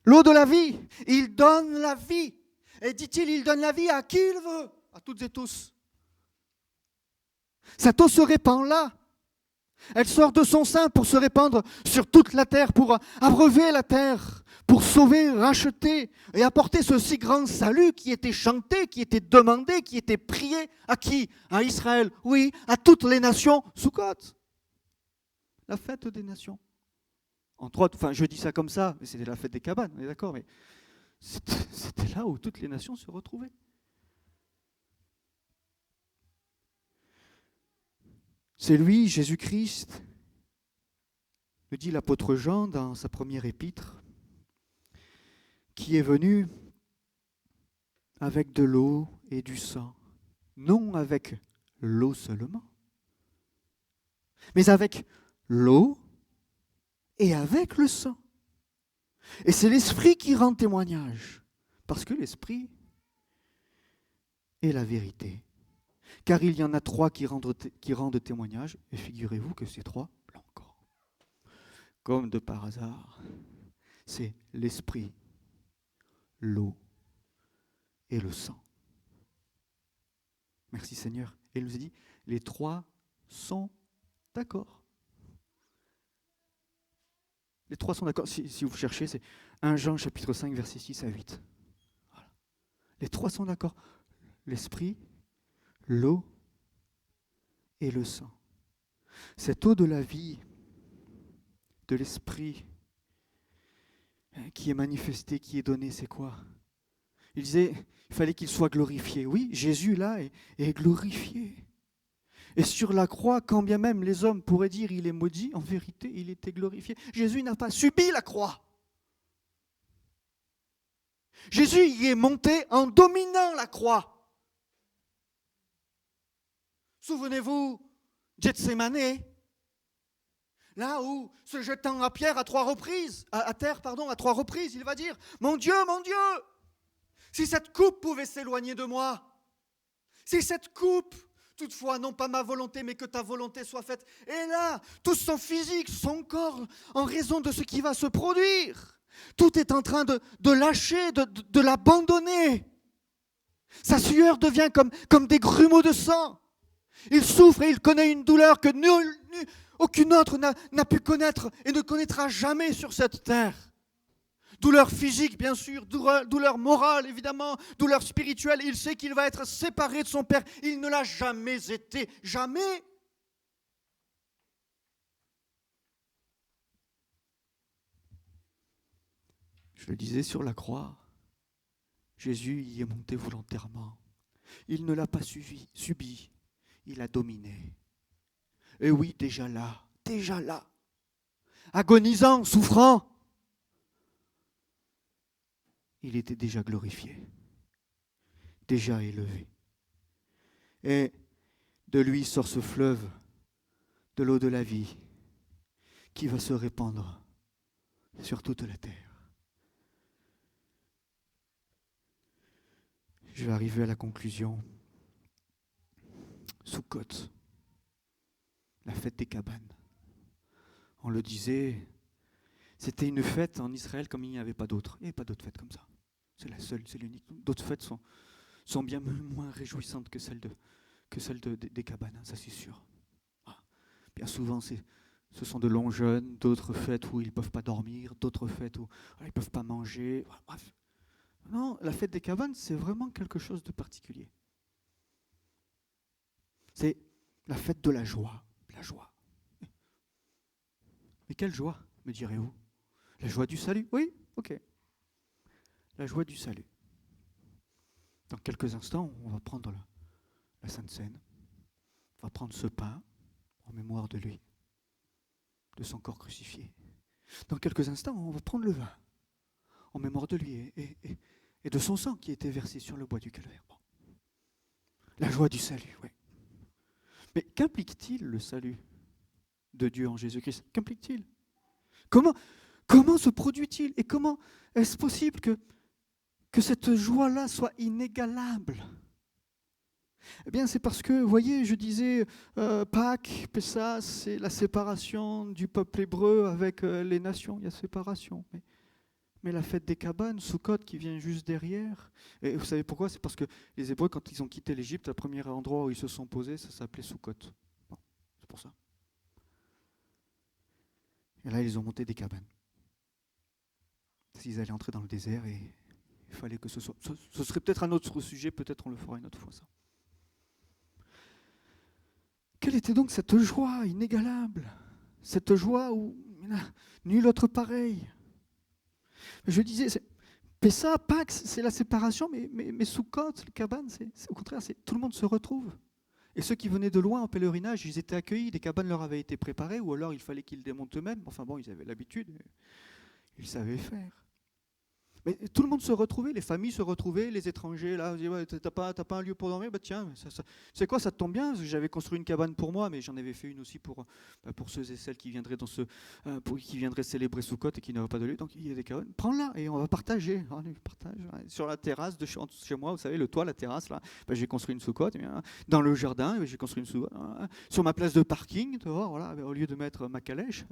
L'eau de la vie, il donne la vie. Et dit-il, il donne la vie à qui il veut, à toutes et tous. Cette eau se répand là. Elle sort de son sein pour se répandre sur toute la terre, pour abreuver la terre, pour sauver, racheter et apporter ce si grand salut qui était chanté, qui était demandé, qui était prié. À qui? À Israël, oui, à toutes les nations. Soukhot, la fête des nations. Entre autres, enfin je dis ça comme ça, mais c'était la fête des cabanes, on est d'accord, mais c'était là où toutes les nations se retrouvaient. C'est lui, Jésus-Christ, le dit l'apôtre Jean dans sa première épître, qui est venu avec de l'eau et du sang, non avec l'eau seulement, mais avec l'eau et avec le sang. Et c'est l'Esprit qui rend témoignage, parce que l'Esprit est la vérité. Car il y en a trois qui rendent témoignage, et figurez-vous que ces trois, là encore, comme de par hasard, c'est l'esprit, l'eau et le sang. Merci Seigneur. Et il nous a dit, les trois sont d'accord. Les trois sont d'accord. Si vous cherchez, c'est 1 Jean chapitre 5, versets 6 à 8. Voilà. Les trois sont d'accord. L'esprit, l'eau et le sang. Cette eau de la vie, de l'esprit, qui est manifestée, qui est donnée, c'est quoi? Il disait, il fallait qu'il soit glorifié. Oui, Jésus, là, est glorifié. Et sur la croix, quand bien même les hommes pourraient dire il est maudit, en vérité, il était glorifié. Jésus n'a pas subi la croix. Jésus y est monté en dominant la croix. Souvenez-vous, Gethsémane, là où, se jetant à terre à trois reprises, il va dire, mon Dieu, si cette coupe pouvait s'éloigner de moi, si cette coupe, toutefois, non pas ma volonté, mais que ta volonté soit faite. Et là, tout son physique, son corps, en raison de ce qui va se produire, tout est en train de lâcher, de l'abandonner. Sa sueur devient comme des grumeaux de sang. Il souffre et il connaît une douleur que aucune autre n'a pu connaître et ne connaîtra jamais sur cette terre. Douleur physique, bien sûr, douleur morale, évidemment, douleur spirituelle. Il sait qu'il va être séparé de son Père. Il ne l'a jamais été, jamais. Je le disais, sur la croix, Jésus y est monté volontairement. Il ne l'a pas subi, il a dominé. Et oui, déjà là, agonisant, souffrant, il était déjà glorifié, déjà élevé. Et de lui sort ce fleuve de l'eau de la vie qui va se répandre sur toute la terre. Je vais arriver à la conclusion. Soukhot, la fête des cabanes. On le disait, c'était une fête en Israël comme il n'y avait pas d'autre. Il n'y avait pas d'autres fêtes comme ça. C'est la seule, c'est l'unique. D'autres fêtes sont bien moins réjouissantes que celles des cabanes, ça c'est sûr. Bien souvent, ce sont de longs jeûnes, d'autres fêtes où ils ne peuvent pas dormir, d'autres fêtes où ils ne peuvent pas manger. Bref. Non, la fête des cabanes, c'est vraiment quelque chose de particulier. C'est la fête de la joie. La joie. Mais quelle joie, me direz-vous? La joie du salut? Oui, ok. La joie du salut. Dans quelques instants, on va prendre la Sainte Seine. On va prendre ce pain en mémoire de lui, de son corps crucifié. Dans quelques instants, on va prendre le vin en mémoire de lui et de son sang qui a été versé sur le bois du calvaire. Bon. La joie du salut, oui. Mais qu'implique-t-il le salut de Dieu en Jésus-Christ? Qu'implique-t-il? Comment se produit-il? Et comment est-ce possible que cette joie-là soit inégalable? Eh bien, c'est parce que, vous voyez, je disais, Pâques, Pessah, c'est la séparation du peuple hébreu avec les nations. Il y a séparation. Mais la fête des cabanes, Sukkot, qui vient juste derrière, et vous savez pourquoi? C'est parce que les Hébreux, quand ils ont quitté l'Égypte, le premier endroit où ils se sont posés, ça s'appelait Sukkot. Bon, c'est pour ça. Et là, ils ont monté des cabanes. S'ils allaient entrer dans le désert, et il fallait que ce soit... Ce serait peut-être un autre sujet, peut-être on le fera une autre fois, ça. Quelle était donc cette joie inégalable? Cette joie où nul autre pareil. Je disais, Pessah, Pâques, c'est la séparation, mais Sukkot, le cabane, au contraire, tout le monde se retrouve. Et ceux qui venaient de loin en pèlerinage, ils étaient accueillis, des cabanes leur avaient été préparées, ou alors il fallait qu'ils démontent eux-mêmes. Enfin bon, ils avaient l'habitude, ils savaient faire. Mais tout le monde se retrouvait, les familles se retrouvaient, les étrangers, là, ouais, t'as pas un lieu pour dormir? Bah tiens, c'est quoi, ça te tombe bien, j'avais construit une cabane pour moi, mais j'en avais fait une aussi pour ceux et celles qui viendraient qui viendraient célébrer Sukkot et qui n'auraient pas de lieu, donc il y a des cabanes, prends-la et on va partager. Allez, partage. Sur la terrasse de chez moi, vous savez, le toit, la terrasse, là, j'ai construit une Sukkot, dans le jardin, j'ai construit une Sukkot, sur ma place de parking, dehors, voilà, au lieu de mettre ma calèche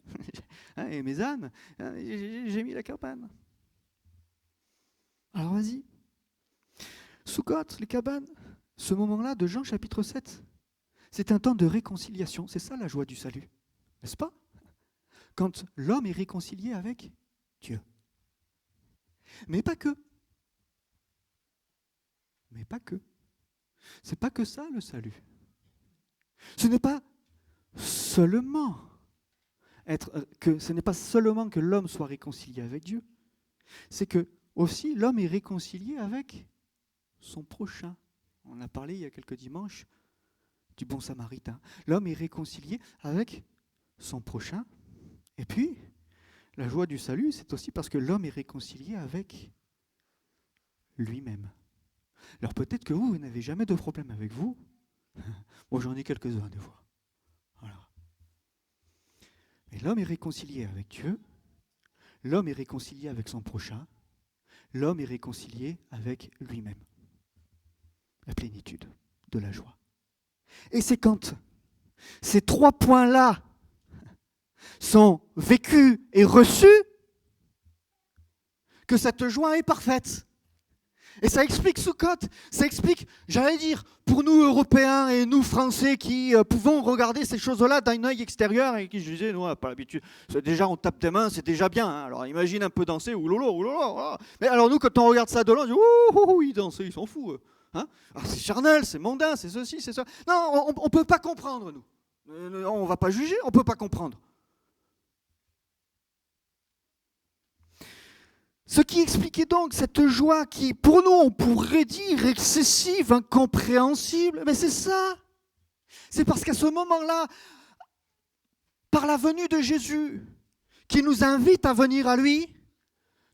et mes ânes, j'ai mis la cabane. Alors vas-y. Sukkot, les cabanes, ce moment-là de Jean chapitre 7, c'est un temps de réconciliation. C'est ça la joie du salut, n'est-ce pas? Quand l'homme est réconcilié avec Dieu. Mais pas que. Mais pas que. C'est pas que ça le salut. Ce n'est pas seulement que l'homme soit réconcilié avec Dieu, c'est que aussi l'homme est réconcilié avec son prochain. On a parlé il y a quelques dimanches du bon samaritain. L'homme est réconcilié avec son prochain. Et puis, la joie du salut, c'est aussi parce que l'homme est réconcilié avec lui-même. Alors peut-être que vous n'avez jamais de problème avec vous. Bon, j'en ai quelques-uns des fois. Voilà. Mais l'homme est réconcilié avec Dieu. L'homme est réconcilié avec son prochain. L'homme est réconcilié avec lui-même. La plénitude de la joie. Et c'est quand ces trois points-là sont vécus et reçus que cette joie est parfaite. Et ça explique Sukkot, ça explique, j'allais dire, pour nous Européens et nous Français qui pouvons regarder ces choses-là d'un œil extérieur et qui, je disais, nous on n'a pas l'habitude, déjà on tape des mains, c'est déjà bien, hein. Alors imagine un peu danser, oulolo, oulolo. Mais alors nous quand on regarde ça de loin, on dit, ils dansent, ils s'en foutent. Hein? Alors c'est charnel, c'est mondain, c'est ceci, c'est ça. Non, on ne peut pas comprendre, nous. On ne va pas juger, on ne peut pas comprendre. Ce qui expliquait donc cette joie qui, pour nous, on pourrait dire excessive, incompréhensible, mais c'est ça. C'est parce qu'à ce moment-là, par la venue de Jésus, qui nous invite à venir à lui,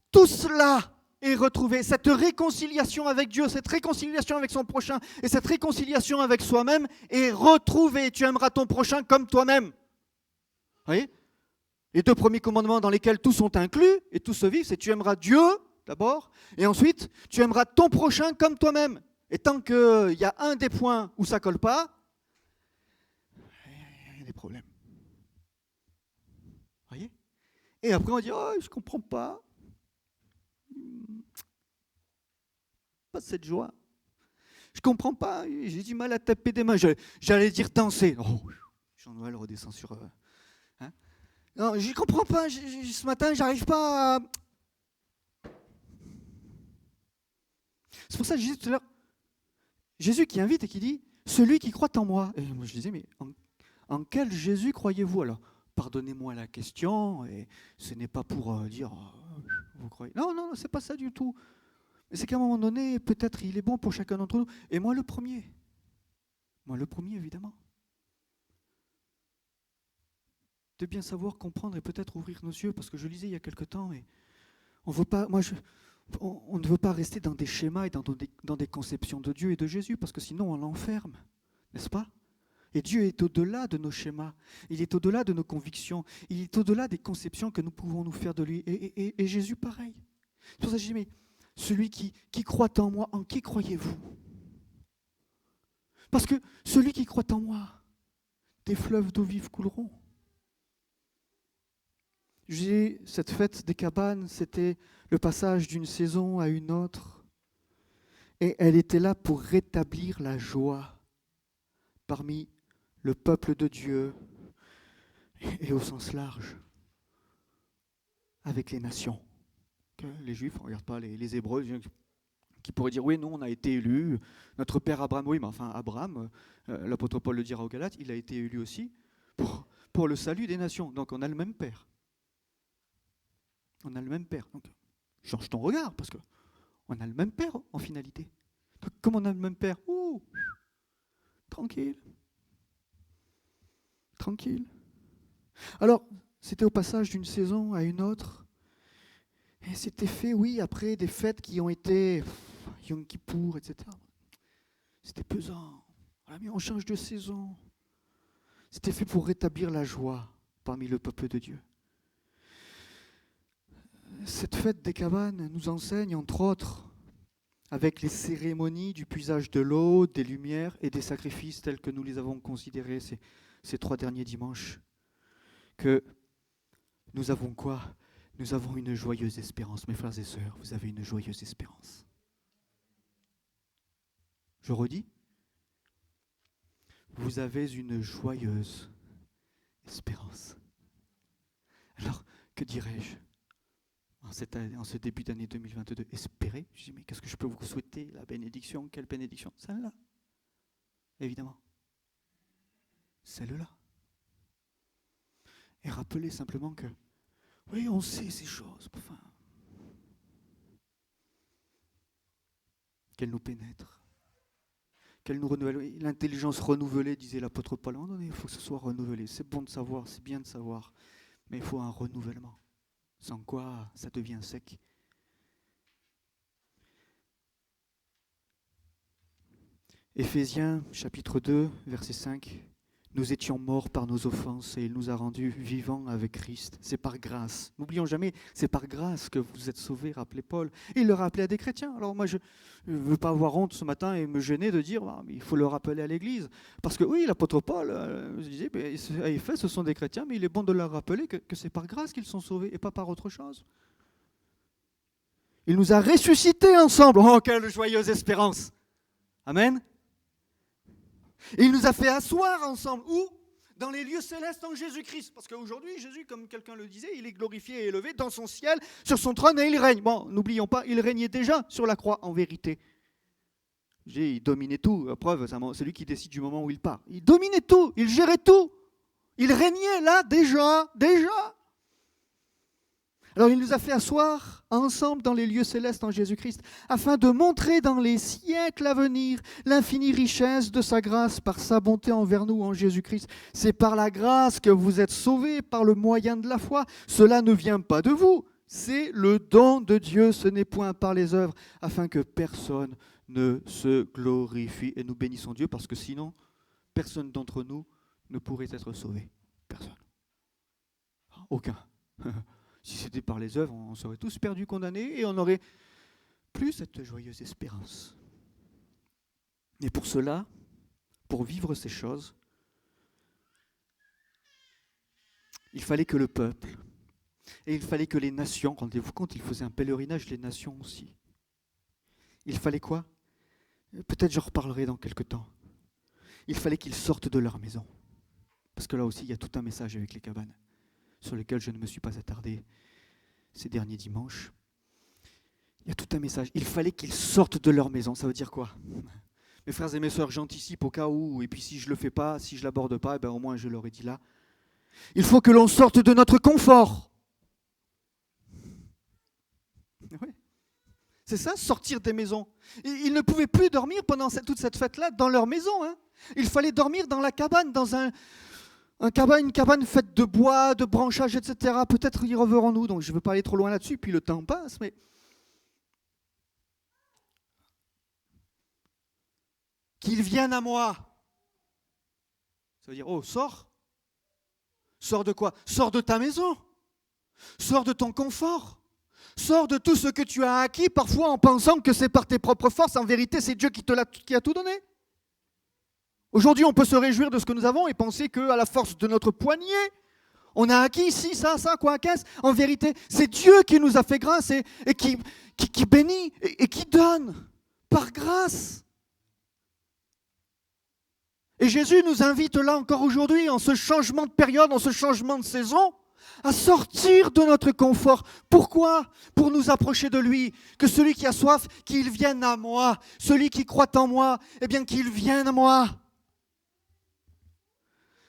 tout cela est retrouvé. Cette réconciliation avec Dieu, cette réconciliation avec son prochain et cette réconciliation avec soi-même est retrouvée. Tu aimeras ton prochain comme toi-même. Vous voyez ? Les deux premiers commandements dans lesquels tous sont inclus et tous se vivent, c'est tu aimeras Dieu d'abord, et ensuite tu aimeras ton prochain comme toi-même. Et tant qu'il y a un des points où ça ne colle pas, il y a des problèmes. Voyez ? Et après on dit, oh, je ne comprends pas. Pas cette joie. Je ne comprends pas, j'ai du mal à taper des mains. J'allais dire danser. Oh, Jean-Noël redescend sur... Non, je ne comprends pas, ce matin, j'arrive pas à... C'est pour ça que je disais tout à l'heure, Jésus qui invite et qui dit, celui qui croit en moi. Et moi je disais, mais en quel Jésus croyez-vous alors? Pardonnez-moi la question, et ce n'est pas pour dire, vous croyez. Non, c'est pas ça du tout. Mais c'est qu'à un moment donné, peut-être il est bon pour chacun d'entre nous. Et moi le premier. Moi le premier, évidemment. De bien savoir, comprendre et peut-être ouvrir nos yeux, parce que je lisais il y a quelque temps, et on ne veut pas rester dans des schémas et dans des conceptions de Dieu et de Jésus, parce que sinon on l'enferme, n'est-ce pas? Et Dieu est au-delà de nos schémas, il est au-delà de nos convictions, il est au-delà des conceptions que nous pouvons nous faire de lui. Et Jésus, pareil. C'est pour ça que je dis, mais celui qui croit en moi, en qui croyez-vous? Parce que celui qui croit en moi, des fleuves d'eau vive couleront. Cette fête des cabanes, c'était le passage d'une saison à une autre. Et elle était là pour rétablir la joie parmi le peuple de Dieu et au sens large, avec les nations. Les Juifs, on ne regarde pas les Hébreux, qui pourraient dire, oui, nous, on a été élus, notre père Abraham, oui, mais enfin, Abraham, l'apôtre Paul le dira aux Galates, il a été élu aussi pour le salut des nations. Donc, on a le même père. On a le même père. Donc, change ton regard, parce qu'on a le même père, en finalité. Donc, comme on a le même père, tranquille. Tranquille. Alors, c'était au passage d'une saison à une autre. Et c'était fait, oui, après des fêtes qui ont été Yom Kippour, etc. C'était pesant. Voilà, mais on change de saison. C'était fait pour rétablir la joie parmi le peuple de Dieu. Cette fête des cabanes nous enseigne, entre autres, avec les cérémonies du puisage de l'eau, des lumières et des sacrifices tels que nous les avons considérés ces 3 derniers dimanches, que nous avons quoi? Nous avons une joyeuse espérance. Mes frères et sœurs, vous avez une joyeuse espérance. Je redis, vous avez une joyeuse espérance. Alors, que dirais-je en ce début d'année 2022? Espérer. Je dis, mais qu'est-ce que je peux vous souhaiter? La bénédiction, quelle bénédiction? Celle-là, évidemment. Celle-là. Et rappelez simplement que, oui, on sait ces choses, enfin, qu'elles nous pénètrent, qu'elles nous renouvellent. L'intelligence renouvelée, disait l'apôtre Paul, il faut que ce soit renouvelé. C'est bon de savoir, c'est bien de savoir, mais il faut un renouvellement. Sans quoi, ça devient sec. Éphésiens, chapitre 2, verset 5. Nous étions morts par nos offenses et il nous a rendus vivants avec Christ. C'est par grâce. N'oublions jamais, c'est par grâce que vous êtes sauvés, rappelait Paul. Et il le rappelait à des chrétiens. Alors moi, je ne veux pas avoir honte ce matin et me gêner de dire mais il faut le rappeler à l'Église. Parce que oui, l'apôtre Paul je disais, à Éphèse, ce sont des chrétiens, mais il est bon de leur rappeler que c'est par grâce qu'ils sont sauvés et pas par autre chose. Il nous a ressuscités ensemble. Oh, quelle joyeuse espérance! Amen. Et il nous a fait asseoir ensemble. Où? Dans les lieux célestes en Jésus-Christ. Parce qu'aujourd'hui, Jésus, comme quelqu'un le disait, il est glorifié et élevé dans son ciel, sur son trône, et il règne. Bon, n'oublions pas, il régnait déjà sur la croix, en vérité. Il dominait tout. La preuve, c'est lui qui décide du moment où il part. Il dominait tout, il gérait tout. Il régnait là, déjà. Alors il nous a fait asseoir ensemble dans les lieux célestes en Jésus-Christ, afin de montrer dans les siècles à venir l'infinie richesse de sa grâce par sa bonté envers nous en Jésus-Christ. C'est par la grâce que vous êtes sauvés, par le moyen de la foi. Cela ne vient pas de vous, c'est le don de Dieu, ce n'est point par les œuvres, afin que personne ne se glorifie. Et nous bénissons Dieu, parce que sinon, personne d'entre nous ne pourrait être sauvé. Personne. Aucun. Si c'était par les œuvres, on serait tous perdus, condamnés, et on n'aurait plus cette joyeuse espérance. Et pour cela, pour vivre ces choses, il fallait que le peuple, et il fallait que les nations, rendez-vous compte, il faisait un pèlerinage, les nations aussi. Il fallait quoi? Peut-être j'en reparlerai dans quelques temps. Il fallait qu'ils sortent de leur maison. Parce que là aussi, il y a tout un message avec les cabanes, sur lesquels je ne me suis pas attardé ces derniers dimanches. Il y a tout un message. Il fallait qu'ils sortent de leur maison. Ça veut dire quoi? Mes frères et mes sœurs, j'anticipe au cas où, et puis si je ne le fais pas, si je ne l'aborde pas, au moins je l'aurais dit là. Il faut que l'on sorte de notre confort. Oui. C'est ça, sortir des maisons. Ils ne pouvaient plus dormir pendant toute cette fête-là dans leur maison. Il fallait dormir dans la cabane, dans une cabane faite de bois, de branchages, etc. Peut-être y reverrons-nous, donc je ne veux pas aller trop loin là-dessus, puis le temps passe, mais qu'ils viennent à moi. Ça veut dire, oh, sors. Sors de quoi? Sors de ta maison. Sors de ton confort. Sors de tout ce que tu as acquis, parfois en pensant que c'est par tes propres forces. En vérité, c'est Dieu qui a tout donné. Aujourd'hui, on peut se réjouir de ce que nous avons et penser qu'à la force de notre poignet, on a acquis ici, ça, quoi, qu'est-ce? En vérité, c'est Dieu qui nous a fait grâce et qui bénit et qui donne par grâce. Et Jésus nous invite là encore aujourd'hui, en ce changement de période, en ce changement de saison, à sortir de notre confort. Pourquoi? Pour nous approcher de lui. Que celui qui a soif, qu'il vienne à moi. Celui qui croit en moi, eh bien qu'il vienne à moi.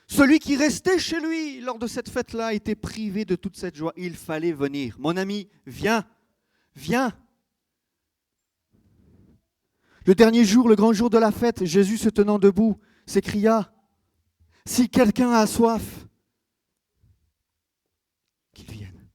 Celui qui restait chez lui lors de cette fête-là était privé de toute cette joie. Il fallait venir. Mon ami, viens, viens. Le dernier jour, le grand jour de la fête, Jésus se tenant debout, s'écria, « Si quelqu'un a soif, qu'il vienne. »